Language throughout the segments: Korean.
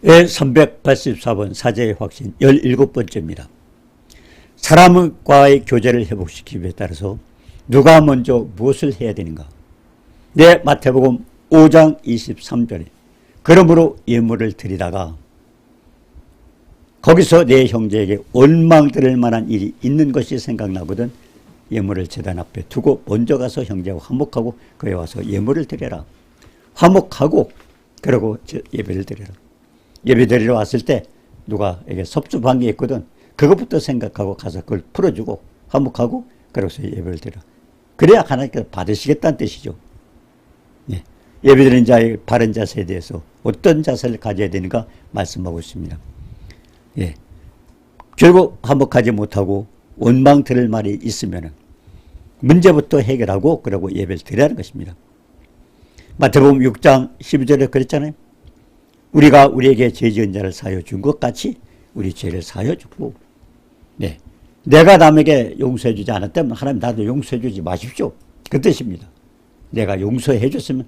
384번 사제의 확신 17번째입니다. 사람과의 교제를 회복시키기 위해 따라서 누가 먼저 무엇을 해야 되는가? 마태복음 5장 23절에 그러므로 예물을 드리다가 거기서 내 형제에게 원망 들을 만한 일이 있는 것이 생각나거든 예물을 제단 앞에 두고 먼저 가서 형제와 화목하고 그에 와서 예물을 드려라. 화목하고 그러고 예배를 드려라. 예배 드리러 왔을 때 누가에게 섭섭한 게 있거든 그것부터 생각하고 가서 그걸 풀어주고 화목하고 그러고서 예배를 드려라. 그래야 하나님께서 받으시겠다는 뜻이죠. 예. 예배드리는 자의 바른 자세에 대해서 어떤 자세를 가져야 되는가 말씀하고 있습니다. 예. 결국 화목하지 못하고 원망 들을 말이 있으면 문제부터 해결하고 그러고 예배를 드리라는 것입니다. 마태복음 6장 12절에 그랬잖아요. 우리가 우리에게 죄 지은 자를 사하여 준 것 같이 우리 죄를 사하여 주고 네. 내가 남에게 용서해 주지 않았다면 하나님 나도 용서해 주지 마십시오. 그 뜻입니다. 내가 용서해 줬으면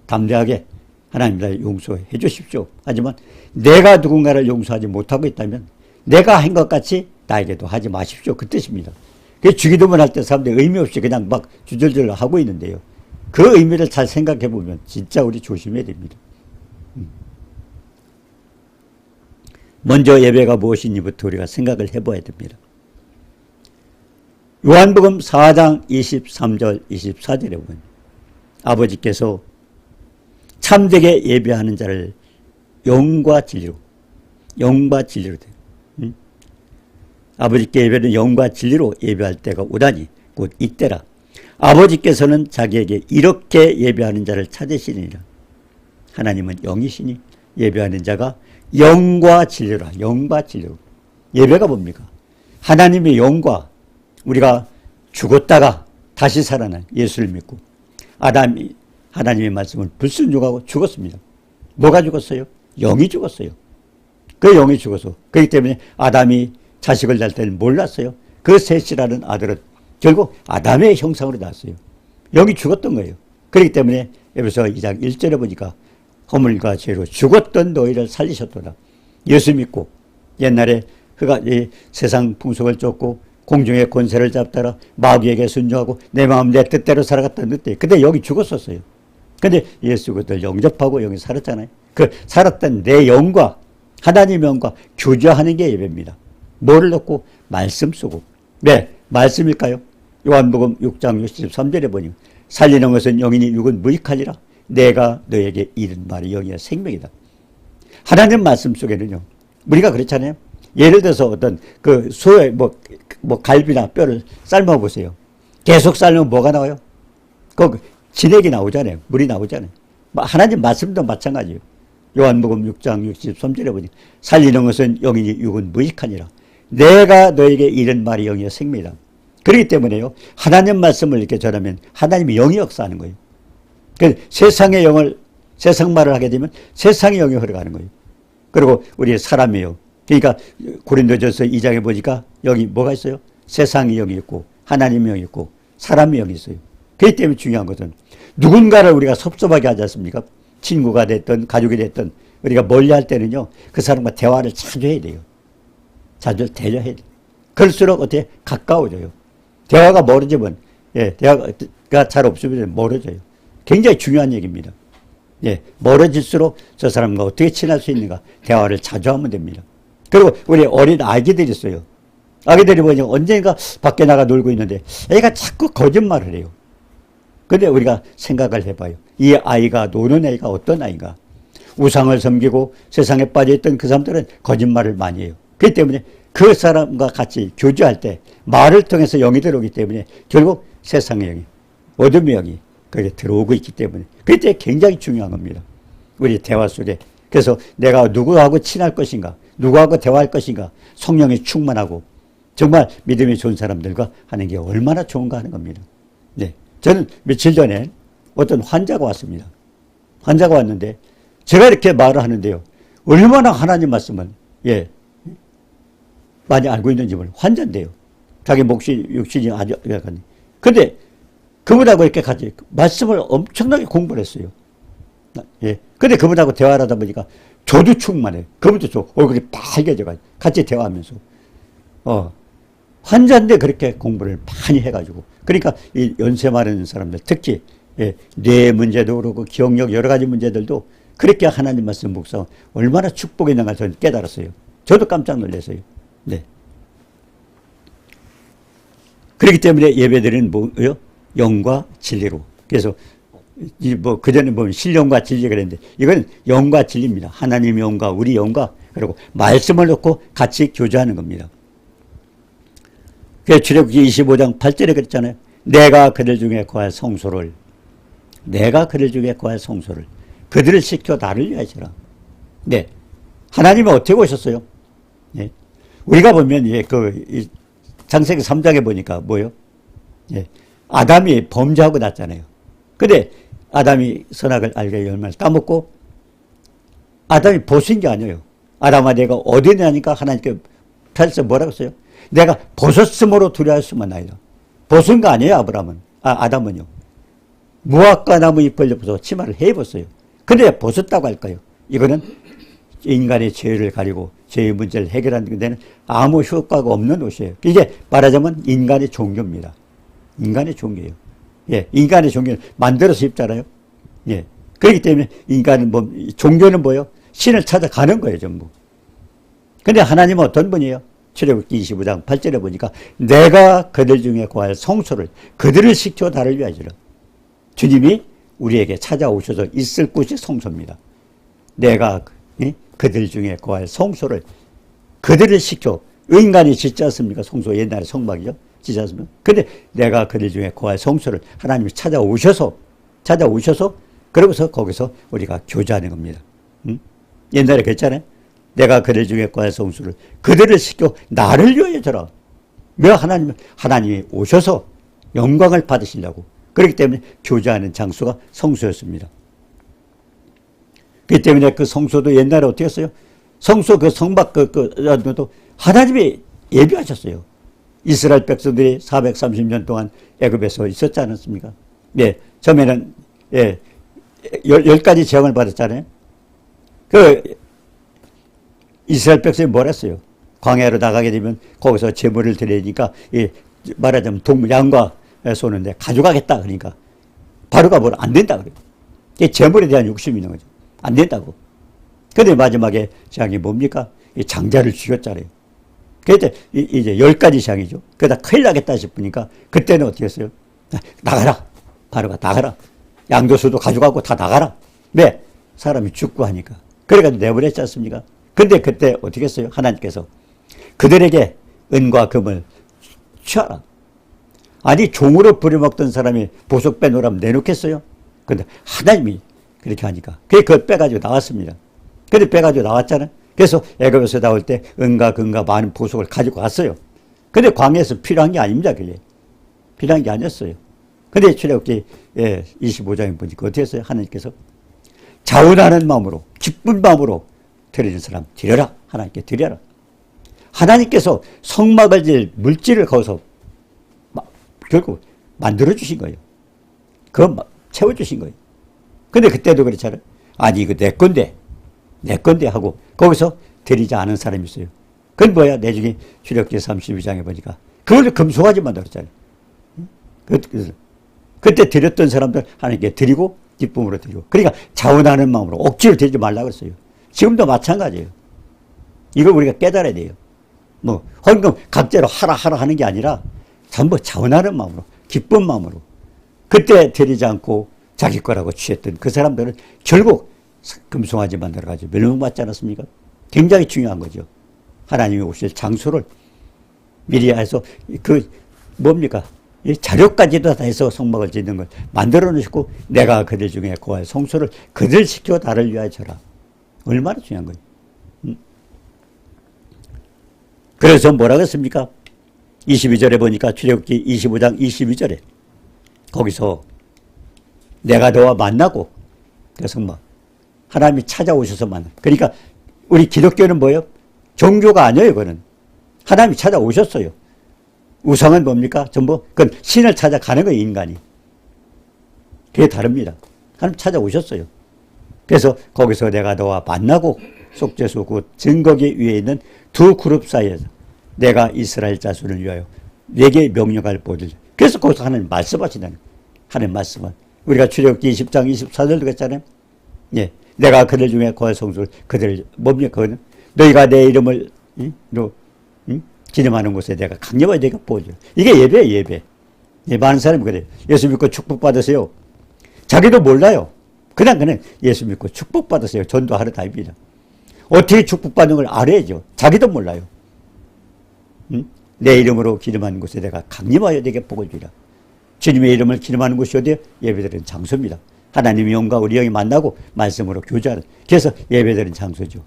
담대하게 하나님 나를 용서해 주십시오. 하지만 내가 누군가를 용서하지 못하고 있다면 내가 한 것 같이 나에게도 하지 마십시오. 그 뜻입니다. 주기도문 할 때 사람들이 의미 없이 그냥 막 주절절 하고 있는데요. 그 의미를 잘 생각해 보면 진짜 우리 조심해야 됩니다. 먼저 예배가 무엇인지부터 우리가 생각을 해봐야 됩니다. 요한복음 4장 23절 24절에 보면 아버지께서 참되게 예배하는 자를 영과 진리로 아버지께 예배는 영과 진리로 예배할 때가 오다니 곧 이때라. 아버지께서는 자기에게 이렇게 예배하는 자를 찾으시니라. 하나님은 영이시니 예배하는 자가 영과 진리라. 영과 진리로. 예배가 뭡니까? 하나님의 영과 우리가 죽었다가 다시 살아난 예수를 믿고 아담이 하나님의 말씀을 불순종하고 죽었습니다. 뭐가 죽었어요? 영이 죽었어요. 그 영이 죽어서 그렇기 때문에 아담이 자식을 낳을 때는 몰랐어요. 그 셋이라는 아들은 결국 아담의 형상으로 낳았어요. 영이 죽었던 거예요. 그렇기 때문에 에베소 2장 1절에 보니까 허물과 죄로 죽었던 너희를 살리셨도다. 예수 믿고 옛날에 그가 이 세상 풍속을 쫓고 공중의 권세를 잡다라 마귀에게 순종하고 내 마음 내 뜻대로 살아갔던 그때 근데 여기 죽었었어요. 근데 예수 그들 영접하고 여기 살았잖아요. 그 살았던 내 영과 하나님의 영과 교제하는 게 예배입니다. 뭐를 넣고? 말씀 쓰고. 네, 말씀일까요? 요한복음 6장 63절에 보니 살리는 것은 영이니 육은 무익하니라. 내가 너에게 이른 말이 영이야 생명이다. 하나님 말씀 속에는요. 우리가 그렇잖아요. 예를 들어서 어떤 그 소의 뭐 갈비나 뼈를 삶아 보세요. 계속 삶으면 뭐가 나와요? 그 진액이 나오잖아요. 물이 나오잖아요. 하나님 말씀도 마찬가지예요. 요한복음 6장 63절에 보니 살리는 것은 영이니 육은 무익하니라. 내가 너에게 이른 말이 영이야 생명이다. 그렇기 때문에요. 하나님 말씀을 이렇게 전하면 하나님이 영이 역사하는 거예요. 세상의 영을 세상 말을 하게 되면 세상의 영이 흘러가는 거예요. 그리고 우리 사람이에요. 그러니까 고린도전서 2장에 보니까 여기 뭐가 있어요? 세상의 영이 있고 하나님의 영이 있고 사람의 영이 있어요. 그렇기 때문에 중요한 것은 누군가를 우리가 섭섭하게 하지 않습니까? 친구가 됐든 가족이 됐든 우리가 멀리할 때는요. 그 사람과 대화를 자주 해야 돼요. 자주 대화해야 돼요. 그럴수록 어떻게 가까워져요. 대화가 멀어지면 대화가 잘 없으면 멀어져요. 굉장히 중요한 얘기입니다. 멀어질수록 저 사람과 어떻게 친할 수 있는가 대화를 자주 하면 됩니다. 그리고 우리 어린 아기들이 있어요. 아기들이 보니까 언젠가 밖에 나가 놀고 있는데 애가 자꾸 거짓말을 해요. 근데 우리가 생각을 해봐요. 이 아이가 노는 아이가 어떤 아이가? 우상을 섬기고 세상에 빠져있던 그 사람들은 거짓말을 많이 해요. 그렇기 때문에 그 사람과 같이 교제할 때 말을 통해서 영이 들어오기 때문에 결국 세상의 영이 어둠의 영이 거기에 들어오고 있기 때문에 그때 굉장히 중요한 겁니다. 우리 대화 속에. 그래서 내가 누구하고 친할 것인가 누구하고 대화할 것인가 성령이 충만하고 정말 믿음이 좋은 사람들과 하는 게 얼마나 좋은가 하는 겁니다. 네, 저는 며칠 전에 어떤 환자가 왔습니다. 환자가 왔는데 제가 이렇게 말을 하는데요. 얼마나 하나님 말씀을 많이 알고 있는지 몰라요. 환자인데요. 자기 몫이 육신이 아주 약간. 근데 그분하고 이렇게 같이 말씀을 엄청나게 공부를 했어요. 예. 근데 그분하고 대화를 하다 보니까 저도 충만해요. 그분도 얼굴이 빨개져가지고 같이 대화하면서. 환자인데 그렇게 공부를 많이 해가지고. 그러니까 이 연세 많은 사람들, 특히, 예, 뇌 문제도 그렇고 기억력 여러 가지 문제들도 그렇게 하나님 말씀 묵상 얼마나 축복이 있는가 저는 깨달았어요. 저도 깜짝 놀랐어요. 네. 그렇기 때문에 예배드리는 뭐요? 영과 진리로. 그래서 그전에 보면 신령과 진리 그랬는데 이건 영과 진리입니다. 하나님의 영과 우리 영과 그리고 말씀을 놓고 같이 교제하는 겁니다. 그래서 출애굽기 25장 8절에 그랬잖아요. 내가 그들 중에 거할 성소를 그들을 시켜 나를 위하시라. 네. 하나님은 어떻게 오셨어요? 예. 우리가 보면 창세기 3장에 보니까 뭐요? 예. 아담이 범죄하고 났잖아요. 근데 아담이 선악을 알게 열매를 따먹고 아담이 벗은 게 아니에요. 아담아 내가 어디냐니까 하나님께 펴서 뭐라고 했어요? 내가 벗었으므로 두려웠으면 나이다. 벗은 거 아니에요, 아담은요. 무화과 나무 잎을 벗어 치마를 해 입었어요. 근데 벗었다고 할까요? 이거는 인간의 죄를 가리고 죄의 문제를 해결하는 데는 아무 효과가 없는 옷이에요. 이게 말하자면 인간의 종교입니다. 인간의 종교예요. 예, 인간의 종교는 만들어서 입잖아요. 예. 그렇기 때문에 인간은 종교는 뭐예요? 신을 찾아가는 거예요, 전부. 근데 하나님은 어떤 분이에요? 출애굽기 25장 8절에 보니까 내가 그들 중에 거할 성소를 그들을 시켜 나를 위하시라. 주님이 우리에게 찾아오셔서 있을 곳이 성소입니다. 내가 그들 중에 거할 성소를 그들을 시켜 인간이 짓지 않습니까? 성소 옛날에 성막이죠. 짓지 않습니까? 근데 내가 그들 중에 거할 성소를 하나님이 찾아오셔서 그러고서 거기서 우리가 교제하는 겁니다. 옛날에 그랬잖아요. 내가 그들 중에 거할 성소를 그들을 시켜 나를 위하여 줘라. 왜 하나님이 오셔서 영광을 받으시려고. 그렇기 때문에 교제하는 장소가 성소였습니다. 그렇기 때문에 그 성소도 옛날에 어떻게 했어요? 성소 성막 도 하나님이 예비하셨어요. 이스라엘 백성들이 430년 동안 애굽에서 있었지 않았습니까? 네, 처음에는 10가지 재앙을 받았잖아요. 이스라엘 백성이 뭘 했어요? 광야로 나가게 되면 거기서 제물을 드리니까 말하자면 동물 양과 소는데 가져가겠다 그러니까 바로가 안 된다 그래요. 제물에 대한 욕심이 있는 거죠. 안 된다고. 근데 마지막에 재앙이 뭡니까? 장자를 죽였잖아요. 그때 이제 10가지 재앙이죠. 그러다 큰일 나겠다 싶으니까 그때는 어떻게 했어요? 나가라. 바로가 나가라. 양도수도 가져가고 다 나가라. 왜? 사람이 죽고 하니까. 그래가지고 내보냈지 않습니까? 근데 그때 어떻게 했어요? 하나님께서 그들에게 은과 금을 취하라. 아니 종으로 부려먹던 사람이 보석 빼놓으라면 내놓겠어요? 근데 하나님이 그렇게 하니까 그걸 빼가지고 나왔습니다. 근데 빼가지고 나왔잖아요. 그래서 애굽에서 나올 때 은과 금과 많은 보석을 가지고 갔어요. 근데 광야에서 필요한 게 아닙니다. 그게 필요한 게 아니었어요. 근데 출애굽기 25장에 보니까 어떻게 했어요? 하나님께서 자원하는 마음으로 기쁜 마음으로 드리는 사람 드려라. 하나님께 드려라. 하나님께서 성막을 질 물질을 거기서 결국 만들어주신 거예요. 그거 채워주신 거예요. 근데 그때도 그렇잖아요. 아니 이거 내 건데 하고 거기서 드리지 않은 사람이 있어요. 그건 뭐야? 나중에 출애굽기 32장에 보니까 그걸 금송아지 만들었잖아요. 그때 드렸던 사람들 하나님께 드리고 기쁨으로 드리고 그러니까 자원하는 마음으로 억지로 드리지 말라고 했어요. 지금도 마찬가지예요. 이걸 우리가 깨달아야 돼요. 헌금 각자로 하라 하는 게 아니라 전부 자원하는 마음으로 기쁜 마음으로 그때 드리지 않고 자기 거라고 취했던 그 사람들은 결국 금송아지 만들어가지고 멸망받지 않았습니까? 굉장히 중요한 거죠. 하나님이 오실 장소를 미리 해서 뭡니까? 이 자료까지도 다 해서 성막을 짓는 걸 만들어 놓으시고 내가 그들 중에 거할 성소를 그들 시켜 나를 위하여 줘라. 얼마나 중요한 거예요. 그래서 뭐라고 했습니까? 22절에 보니까 출애굽기 25장 22절에 거기서 내가 너와 만나고 그 성막 하나님이 찾아오셔서 만나. 그러니까 우리 기독교는 뭐예요? 종교가 아니에요. 그거는 하나님이 찾아오셨어요. 우상은 뭡니까? 전부 그건 신을 찾아가는 거예요. 인간이. 그게 다릅니다. 하나님 찾아오셨어요. 그래서 거기서 내가 너와 만나고 속죄소 곧 증거기 위에 있는 두 그룹 사이에서 내가 이스라엘 자손을 위하여 내게 명령할 보들. 그래서 거기서 하나님 말씀하시다는 하나님 말씀은 우리가 출애굽기 20장 24절도 그랬잖아요. 예, 내가 그들 중에 거할 성소를 그들 뭡니까? 그거는 너희가 내 이름을 기념하는 곳에 내가 강력하게 내가 보여줘. 이게 예배예요, 예배. 예, 많은 사람이 그래요. 예수 믿고 축복 받으세요. 자기도 몰라요. 그냥 예수 믿고 축복 받으세요. 전도하러 다닙니다. 어떻게 축복받는 걸 알아야죠. 자기도 몰라요. 내 이름으로 기념하는 곳에 내가 강림하여 내게 복을 주리라. 주님의 이름을 기념하는 곳이 어디예요? 예배드리는 장소입니다. 하나님의 영과 우리 영이 만나고 말씀으로 교제하는. 그래서 예배드리는 장소죠.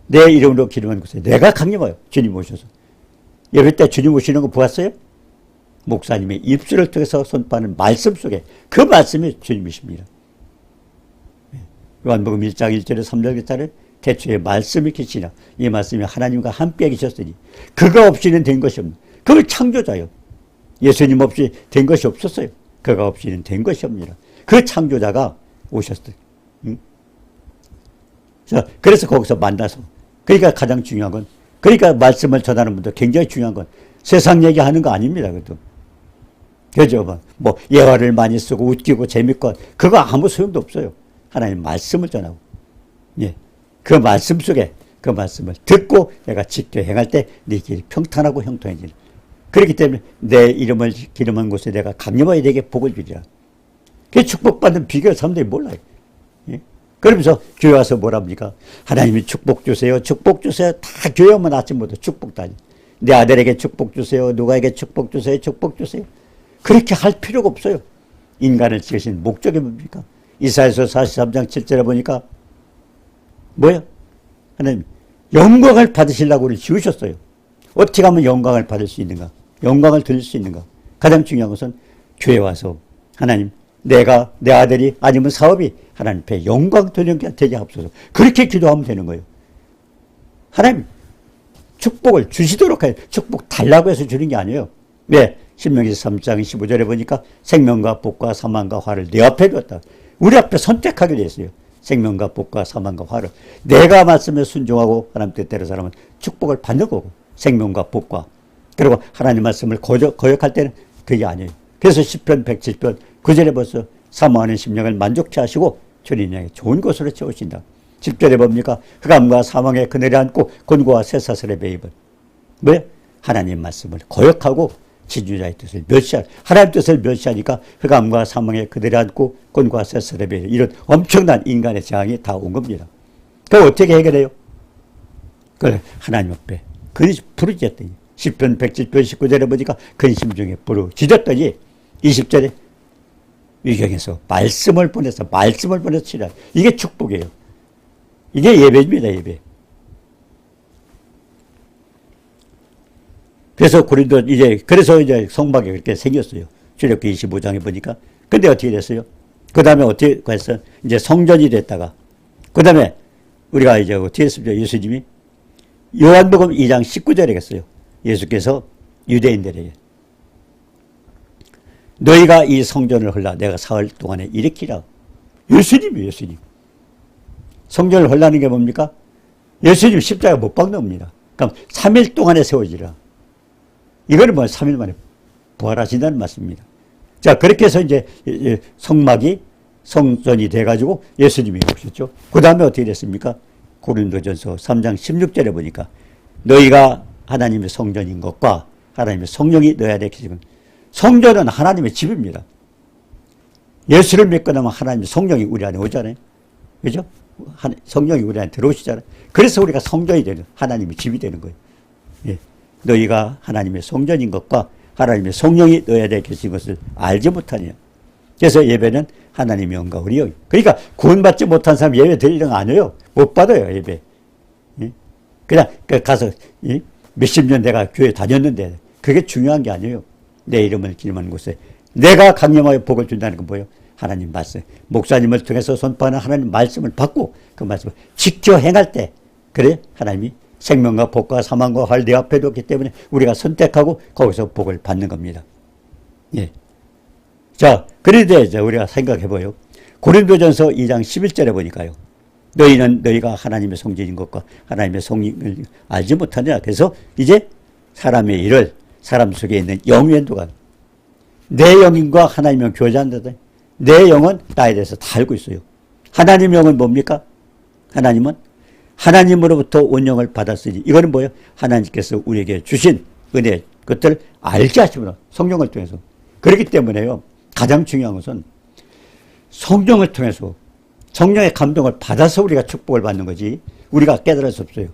내 이름으로 기념하는 곳에 내가 강림하여 주님 오셔서. 예배 때 주님 오시는 거 보았어요? 목사님의 입술을 통해서 선포하는 말씀 속에 그 말씀이 주님이십니다. 요한복음 1장 1절에 3절 기타를 태초에 말씀이 계시나 이 말씀이 하나님과 함께 계셨으니 그가 없이는 된 것이 없는 그걸 창조자요. 예수님 없이 된 것이 없었어요. 그가 없이는 된 것이 없느니라. 그 창조자가 오셨어요. 그래서 거기서 만나서 그러니까 가장 중요한 건 그러니까 말씀을 전하는 분도 굉장히 중요한 건 세상 얘기하는 거 아닙니다. 그것도. 그죠? 뭐 예화를 많이 쓰고 웃기고 재밌고 그거 아무 소용도 없어요. 하나님 말씀을 전하고 예. 그 말씀 속에 그 말씀을 듣고 내가 지켜 행할 때 네 길이 평탄하고 형통해지는. 그렇기 때문에 내 이름을 기름한 곳에 내가 강림하여 내게 복을 주리라. 그 축복받는 비결을 사람들이 몰라요. 예? 그러면서 교회 와서 뭐라 합니까? 하나님이 축복 주세요. 축복 주세요. 다 교회 오면 아침부터 축복 다니. 내 아들에게 축복 주세요. 누가에게 축복 주세요. 축복 주세요. 그렇게 할 필요가 없어요. 인간을 지으신 목적이 뭡니까? 이사야서 43장 7절에 보니까 뭐야? 하나님 영광을 받으시려고 우리를 지으셨어요. 어떻게 하면 영광을 받을 수 있는가? 영광을 드릴 수 있는가? 가장 중요한 것은 교회 와서 하나님 내가 내 아들이 아니면 사업이 하나님 앞에 영광 돌리는 게 되게 하옵소서. 그렇게 기도하면 되는 거예요. 하나님 축복을 주시도록 해요. 축복 달라고 해서 주는 게 아니에요. 왜? 신명기 3장 15절에 보니까 생명과 복과 사망과 화를 내 앞에 두었다. 우리 앞에 선택하게 됐어요. 생명과 복과 사망과 화를. 내가 말씀에 순종하고 하나님 뜻대로 살면 축복을 받는 거고 생명과 복과 그리고 하나님 말씀을 거역할 때는 그게 아니에요. 그래서 시편 107편 9절에 벌써 사모하는 심령을 만족케 하시고 주님에게 좋은 곳으로 채우신다. 10절에 뭡니까? 흑암과 사망의 그늘에 앉고 곤고와 쇠사슬의 매입은 왜? 하나님 말씀을 거역하고 지주자의 뜻을 멸시할 하나님 뜻을 멸시하니까 흑암과 사망의 그들에 앉고 곤고와 쇠사슬의 매입 이런 엄청난 인간의 재앙이 다 온 겁니다. 그걸 어떻게 해결해요? 그걸 하나님 앞에 부르짖었더니 시편 107편 19절에 보니까 근심 중에 부르짖었더니 20절에 위경에서 말씀을 보내서 치라. 이게 축복이에요. 이게 예배입니다. 예배. 그래서 그래서 이제 성막이 그렇게 생겼어요. 출애굽기 25장에 보니까. 근데 어떻게 됐어요? 그 다음에 어떻게 했어요? 이제 성전이 됐다가 그 다음에 우리가 이제 어떻게 했습니까? 예수님이 요한복음 2장 19절에 했어요. 예수께서 유대인들에게 너희가 이 성전을 헐라 내가 사흘 동안에 일으키라. 예수님이에요. 예수님. 성전을 헐라는 게 뭡니까? 예수님 십자가 못 박는 그럼 3일 동안에 세워지라. 이거는 3일 만에 부활하신다는 말씀입니다. 자, 그렇게 해서 이제 성막이 성전이 돼가지고 예수님이 오셨죠. 그 다음에 어떻게 됐습니까? 고린도전서 3장 16절에 보니까 너희가 하나님의 성전인 것과 하나님의 성령이 너희 안에 계시면 성전은 하나님의 집입니다. 예수를 믿고 나면 하나님의 성령이 우리 안에 오잖아요. 그죠? 성령이 우리 안에 들어오시잖아요. 그래서 우리가 성전이 되는 하나님의 집이 되는 거예요. 예. 너희가 하나님의 성전인 것과 하나님의 성령이 너희 안에 계신 것을 알지 못하냐. 그래서 예배는 하나님의 영과 우리 영. 그러니까 구원받지 못한 사람 예배 드리는 거 아니에요. 못 받아요. 예배. 예? 그냥 가서 몇십 년 내가 교회 다녔는데 그게 중요한 게 아니에요. 내 이름을 기념하는 곳에 내가 강림하여 복을 준다는 건 뭐예요? 하나님 말씀. 목사님을 통해서 선포하는 하나님 말씀을 받고 그 말씀을 지켜 행할 때 그래 하나님이 생명과 복과 사망과 화를 내 앞에 뒀기 때문에 우리가 선택하고 거기서 복을 받는 겁니다. 예. 자, 그런데 이제 우리가 생각해 보요. 고린도전서 2장 11절에 보니까요. 너희는 너희가 하나님의 성전인 것과 하나님의 성령을 알지 못하느냐. 그래서 이제 사람의 일을 사람 속에 있는 영연도가 내 영인과 하나님의 교제한다. 내 영은 나에 대해서 다 알고 있어요. 하나님의 영은 뭡니까? 하나님은 하나님으로부터 온영을 받았으니 이거는 뭐예요? 하나님께서 우리에게 주신 은혜 그것들을 알게 하시구나. 성령을 통해서. 그렇기 때문에요. 가장 중요한 것은 성령을 통해서 성령의 감동을 받아서 우리가 축복을 받는 거지 우리가 깨달을 수 없어요.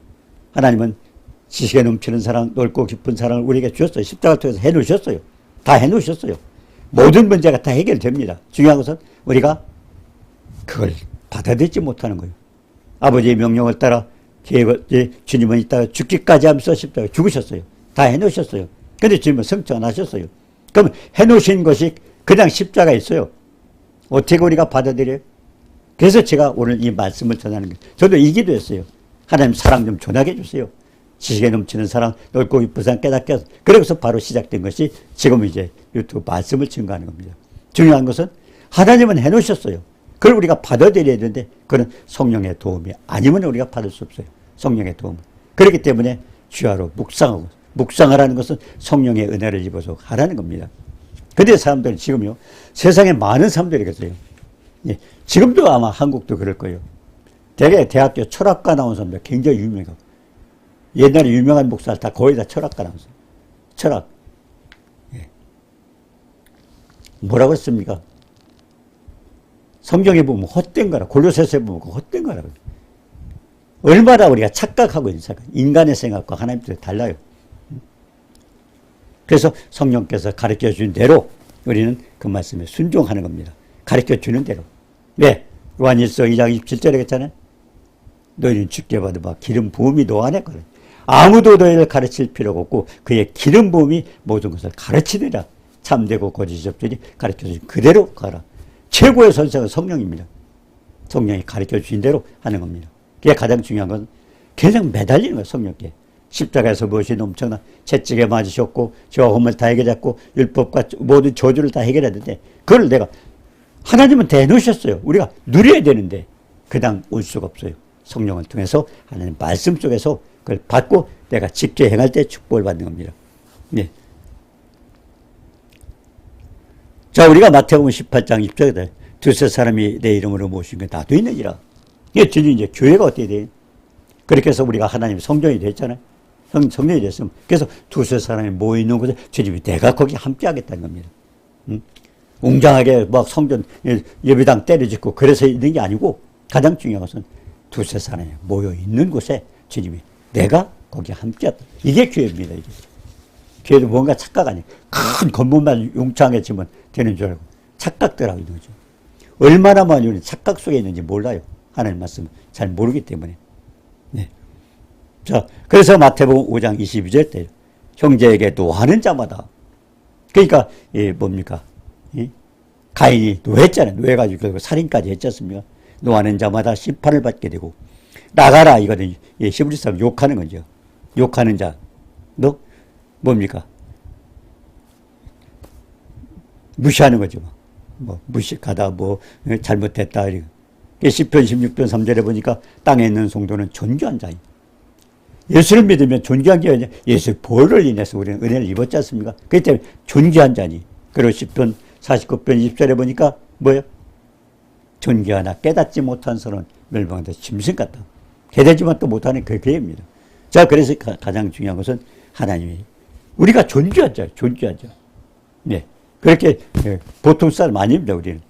하나님은 지식에 넘치는 사랑, 넓고 깊은 사랑을 우리에게 주셨어요. 십자가를 통해서 해놓으셨어요. 다 해놓으셨어요. 모든 문제가 다 해결됩니다. 중요한 것은 우리가 그걸 받아들이지 못하는 거예요. 아버지의 명령을 따라 주님은 이따가 죽기까지 하면서 십자가에 죽으셨어요. 다 해놓으셨어요. 근데 주님은 성취 안 하셨어요. 그럼 해놓으신 것이 그냥 십자가에 있어요. 어떻게 우리가 받아들여요? 그래서 제가 오늘 이 말씀을 전하는 거예요. 저도 이 기도했어요. 하나님 사랑 좀 전하게 해주세요. 지식에 넘치는 사랑, 넓고 깊은 사랑 깨닫게 해서. 그래서 바로 시작된 것이 지금 이제 유튜브 말씀을 증거하는 겁니다. 중요한 것은 하나님은 해놓으셨어요. 그걸 우리가 받아들여야 되는데 그건 성령의 도움이 아니면 우리가 받을 수 없어요. 성령의 도움. 그렇기 때문에 주야로 묵상하고 묵상하라는 것은 성령의 은혜를 입어서 하라는 겁니다. 근데 사람들은 지금요. 세상에 많은 사람들이 계세요. 예, 지금도 아마 한국도 그럴 거예요. 대개 대학교 철학과 나온 사람들 굉장히 유명하고 옛날에 유명한 목사들 다 거의 다 철학과 나온 사람. 철학. 예. 뭐라고 했습니까? 성경에 보면 헛된 거라. 골로새서에 보면 헛된 거라. 얼마나 우리가 착각하고 있는 생각. 인간의 생각과 하나님의 달라요. 그래서 성령께서 가르쳐 준 대로 우리는 그 말씀에 순종하는 겁니다. 가르쳐 주는 대로. 왜? 요한일서 2장 27절에 했잖아요. 너희는 주께 받은 바 기름 부음이 너 안에 거라. 아무도 너희를 가르칠 필요가 없고 그의 기름 부음이 모든 것을 가르치느라. 참되고 거짓이 없으니 가르쳐 주신 그대로 가라. 최고의 선생은 성령입니다. 성령이 가르쳐 주신 대로 하는 겁니다. 그게 가장 중요한 건 그냥 매달리는 거예요. 성령께. 십자가에서 무엇이 엄청나 채찍에 맞으셨고 죄와 허물 다 해결했고 율법과 모든 저주를 다 해결했는데 그걸 내가 하나님은 다 해놓으셨어요. 우리가 누려야 되는데 그냥 올 수가 없어요. 성령을 통해서 하나님 말씀 속에서 그걸 받고 내가 직접 행할 때 축복을 받는 겁니다. 네. 자, 우리가 마태복음 18장 20절에 두세 사람이 내 이름으로 모신 게 나도 있느니라. 이게 진리 이제 교회가 어떻게 돼요? 그렇게 해서 우리가 하나님의 성전이 됐잖아요. 성전이 됐으면 그래서 두세 사람이 모여있는 곳에 주님이 내가 거기 함께 하겠다는 겁니다. 웅장하게 막 성전 예배당 때려짓고 그래서 있는 게 아니고 가장 중요한 것은 두세 사람이 모여있는 곳에 주님이 내가 거기 함께 하다. 이게 교회입니다. 이게. 교회도 뭔가 착각 아니에요. 큰 건물만 용창하게 지면 되는 줄 알고 착각들 하고 있는 거죠. 얼마나 많이 우리는 착각 속에 있는지 몰라요. 하나님 말씀을 잘 모르기 때문에. 네. 자, 그래서 마태복음 5장 22절 때 형제에게 노하는 자마다 그러니까 뭡니까? 가인이 노했잖아요. 노해가지고 결국 살인까지 했지 않습니까? 노하는 자마다 심판을 받게 되고 나가라 이거는 히브리 사람 욕하는 거죠. 욕하는 자. 너 뭡니까? 무시하는 거죠. 뭐 무식하다 뭐 잘못했다. 시편 16편 3절에 보니까 땅에 있는 성도는 존귀한 자예요. 예수를 믿으면 존귀한 게 아니라 예수의 보혈을 인해서 우리는 은혜를 입었지 않습니까? 그렇기 때문에 존귀한 자니. 그리고 시편 49편 20절에 보니까 뭐예요? 존귀하나 깨닫지 못한 선은 멸망한다. 짐승 같다. 깨닫지만 또 못하는 그 교회입니다. 자, 그래서 가장 중요한 것은 하나님이 우리가 존귀한 자예요. 존귀한 자. 네. 그렇게 보통 사람 아닙니다. 우리는.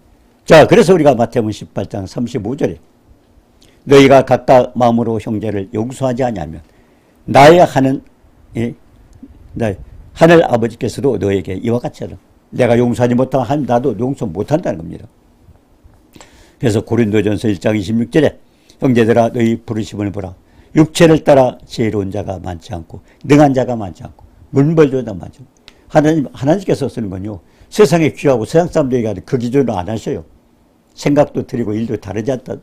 자, 그래서 우리가 마태복음 18장 35절에 너희가 각각 마음으로 형제를 용서하지 아니하면 나의 하는 하늘 아버지께서도 너에게 이와 같이 하라. 내가 용서하지 못하면 하나님 나도 용서 못한다는 겁니다. 그래서 고린도전서 1장 26절에 형제들아 너희 부르심을 보라. 육체를 따라 지혜로운 자가 많지 않고 능한 자가 많지 않고 문벌조다 많지 않고 하나님께서 쓰는 건요. 세상에 귀하고 세상 사람들에게 하는 그 기준으로 안 하셔요. 생각도 틀리고 일도 다르지 않다.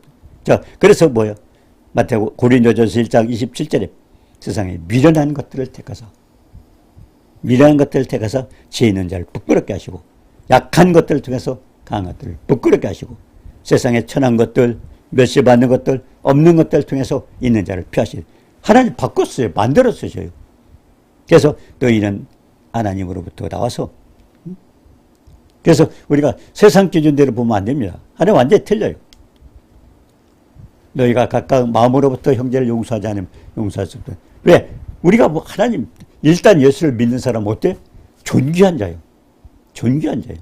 자, 그래서 뭐예요? 마태복음 고린도전서 1장 27절에 세상에 미련한 것들을 택하사 지혜 있는 자를 부끄럽게 하시고 약한 것들을 통해서 강한 것들을 부끄럽게 하시고 세상에 천한 것들 멸시 받는 것들, 없는 것들 통해서 있는 자를 피하시는. 하나님 바꿨어요. 만들어 쓰셔요. 그래서 너희는 하나님으로부터 나와서, 그래서 우리가 세상 기준대로 보면 안 됩니다. 하나님 완전히 틀려요. 너희가 각각 마음으로부터 형제를 용서하지 않으면 용서할 수 없다. 왜? 우리가 뭐 하나님, 일단 예수를 믿는 사람은 어때? 존귀한 자예요. 존귀한 자예요.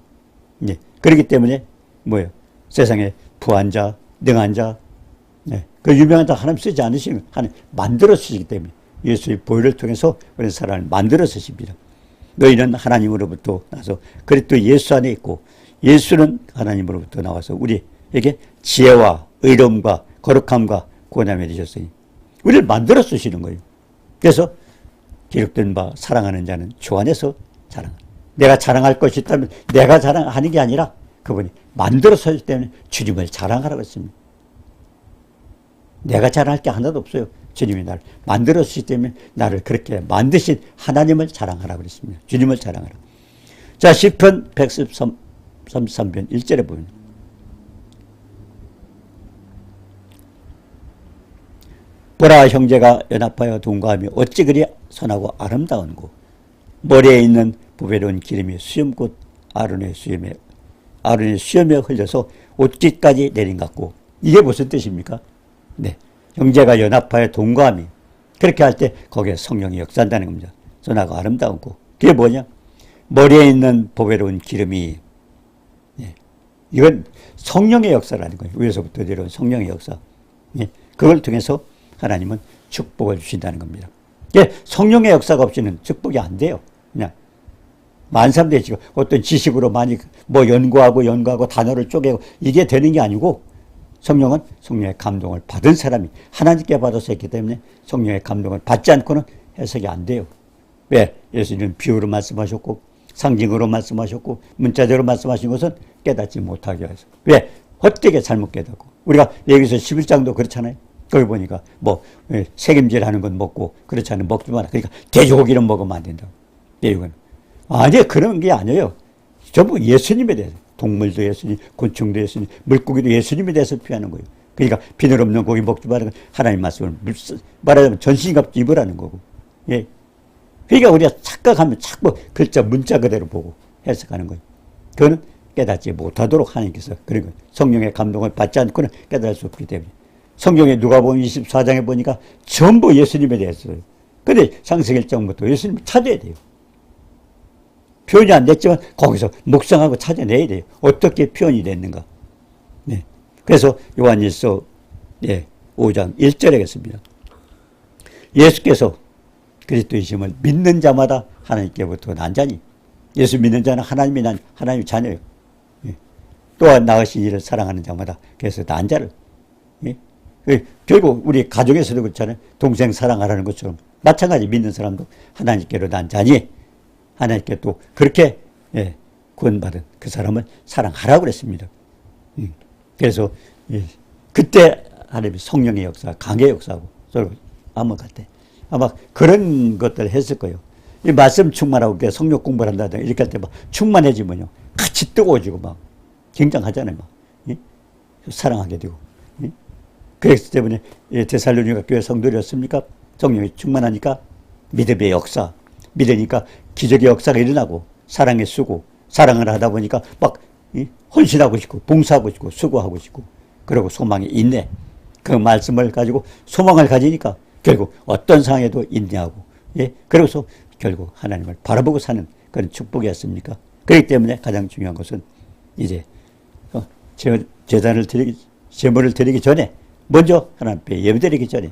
네. 그렇기 때문에 뭐예요? 세상에 부한 자, 능한 자, 네. 그 유명한 자 하나님 쓰지 않으시는 하나님 만들어 쓰시기 때문에 예수의 보혈을 통해서 우리 사람을 만들어 쓰십니다. 너희는 하나님으로부터 나서 그리스도 예수 안에 있고 예수는 하나님으로부터 나와서 우리에게 지혜와 의로움과 거룩함과 구원함이 되셨으니 우리를 만들어 쓰시는 거예요. 그래서 기록된 바 사랑하는 자는 주 안에서 자랑한다. 내가 자랑할 것이 있다면 내가 자랑하는 게 아니라 그분이 만들어서기 때문에 주님을 자랑하라고 했습니다. 내가 자랑할 게 하나도 없어요. 주님이 나를 만들었기 때문에 나를 그렇게 만드신 하나님을 자랑하라고 그랬습니다. 주님을 자랑하라. 자, 시편 133편 1절에 보면 보라, 형제가 연합하여 동거하며 어찌 그리 선하고 아름다운고 머리에 있는 보배로운 기름이 수염꽃 아론의 수염에 흘려서 옷깃까지 내린 것 같고. 이게 무슨 뜻입니까? 네, 형제가 연합하여 동거함이 그렇게 할 때 거기에 성령이 역사한다는 겁니다. 선하고 아름다운고. 그게 뭐냐? 머리에 있는 보배로운 기름이, 네, 이건 성령의 역사라는 거예요. 위에서부터 내려온 성령의 역사. 네, 그걸 통해서 하나님은 축복을 주신다는 겁니다. 예, 성령의 역사가 없이는 축복이 안 돼요. 그냥 많은 사람들이 지금 어떤 지식으로 많이 뭐 연구하고 단어를 쪼개고 이게 되는 게 아니고 성령은 성령의 감동을 받은 사람이 하나님께 받아서 했기 때문에 성령의 감동을 받지 않고는 해석이 안 돼요. 왜? 예수님은 비유로 말씀하셨고 상징으로 말씀하셨고 문자대로 말씀하신 것은 깨닫지 못하게 해서. 왜? 헛되게 잘못 깨닫고. 우리가 여기서 11장도 그렇잖아요. 거기 보니까 뭐 책임질하는 건 먹고 그렇지 않으면 먹지 마라. 그러니까 돼지고기는 먹으면 안 된다고. 이건 아니, 그런 게 아니에요. 전부 예수님에 대해서. 동물도 예수님, 곤충도 예수님, 물고기도 예수님에 대해서 표현하는 거예요. 그러니까 비늘 없는 고기 먹지 말라는 건 하나님 말씀을 말하자면 전신갑주 입으라는 거고. 예. 그러니까 우리가 착각하면 자꾸 글자 문자 그대로 보고 해석하는 거예요. 그거는 깨닫지 못하도록 하나님께서 그런 거예요. 성령의 감동을 받지 않고는 깨달을 수 없기 때문에. 성경에 누가복음 24장에 보니까 전부 예수님에 대해서요. 근데 창세기 1장부터 예수님을 찾아야 돼요. 표현이 안 됐지만 거기서 묵상하고 찾아내야 돼요. 어떻게 표현이 됐는가. 네. 그래서 요한일서 5장 1절에 겠습니다. 예수께서 그리스도이심을 믿는 자마다 하나님께부터 난 자니 예수 믿는 자는 하나님의 자녀예요. 예. 또한 낳으신 이를 사랑하는 자마다 그래서 난 자를. 예. 결국 우리 가정에서도 그렇잖아요. 동생 사랑하라는 것처럼 마찬가지 믿는 사람도 하나님께로 난 자니 하나님께 또 그렇게 구원받은 그 사람을 사랑하라고 그랬습니다. 그래서 그때 하나님의 성령의 역사, 강의 역사하고 서로 아마 같아. 아마 그런 것들을 했을 거예요. 이 말씀 충만하고 성령 공부를 한다든가 이렇게 할 때 막 충만해지면요 같이 뜨거워지고 막 굉장하잖아요. 막 사랑하게 되고. 그랬기 때문에 데살로니가 교회 성도였습니까? 성령이 충만하니까 믿음의 역사, 믿으니까 기적의 역사가 일어나고 사랑에 쓰고 사랑을 하다 보니까 막 헌신하고 싶고 봉사하고 싶고 수고하고 싶고 그리고 소망이 있네. 그 말씀을 가지고 소망을 가지니까 결국 어떤 상황에도 인내하고 그래서 결국 하나님을 바라보고 사는 그런 축복이었습니까? 그렇기 때문에 가장 중요한 것은 이제 제단을 드리기 제물을 드리기 전에 먼저 하나님 앞에 예배드리기 전에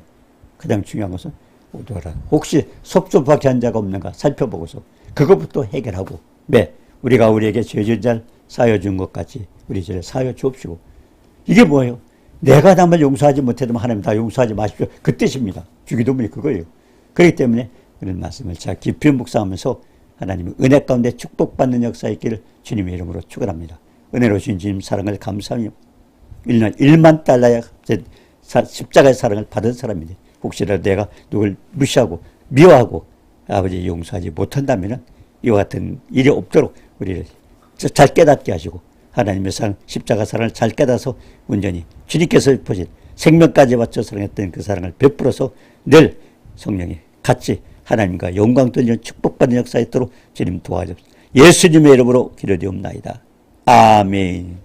가장 중요한 것은 오더라. 혹시 섭섭하게 한 자가 없는가 살펴보고서 그것부터 해결하고 우리가 우리에게 죄진 자를 사여준 것 같이 우리 죄를 사여 주옵시고. 이게 뭐예요? 내가 남을 용서하지 못해도 하나님 다 용서하지 마십시오. 그 뜻입니다. 주기도문이 그거예요. 그렇기 때문에 그런 말씀을 잘 깊이 묵상하면서 하나님의 은혜 가운데 축복받는 역사 있기를 주님의 이름으로 축원합니다. 은혜로우신 주님 사랑을 감사하며 1만 달러의 십자가의 사랑을 받은 사람인데 혹시라도 내가 누굴 무시하고 미워하고 아버지 용서하지 못한다면 이와 같은 일이 없도록 우리를 잘 깨닫게 하시고 하나님의 사랑, 십자가 사랑을 잘 깨닫아서 온전히 주님께서 보신 생명까지 바쳐 사랑했던 그 사랑을 베풀어서 늘 성령이 같이 하나님과 영광 돌리는 축복받는 역사에 있도록 주님 도와주옵소서. 예수님의 이름으로 기도드리옵나이다. 아멘.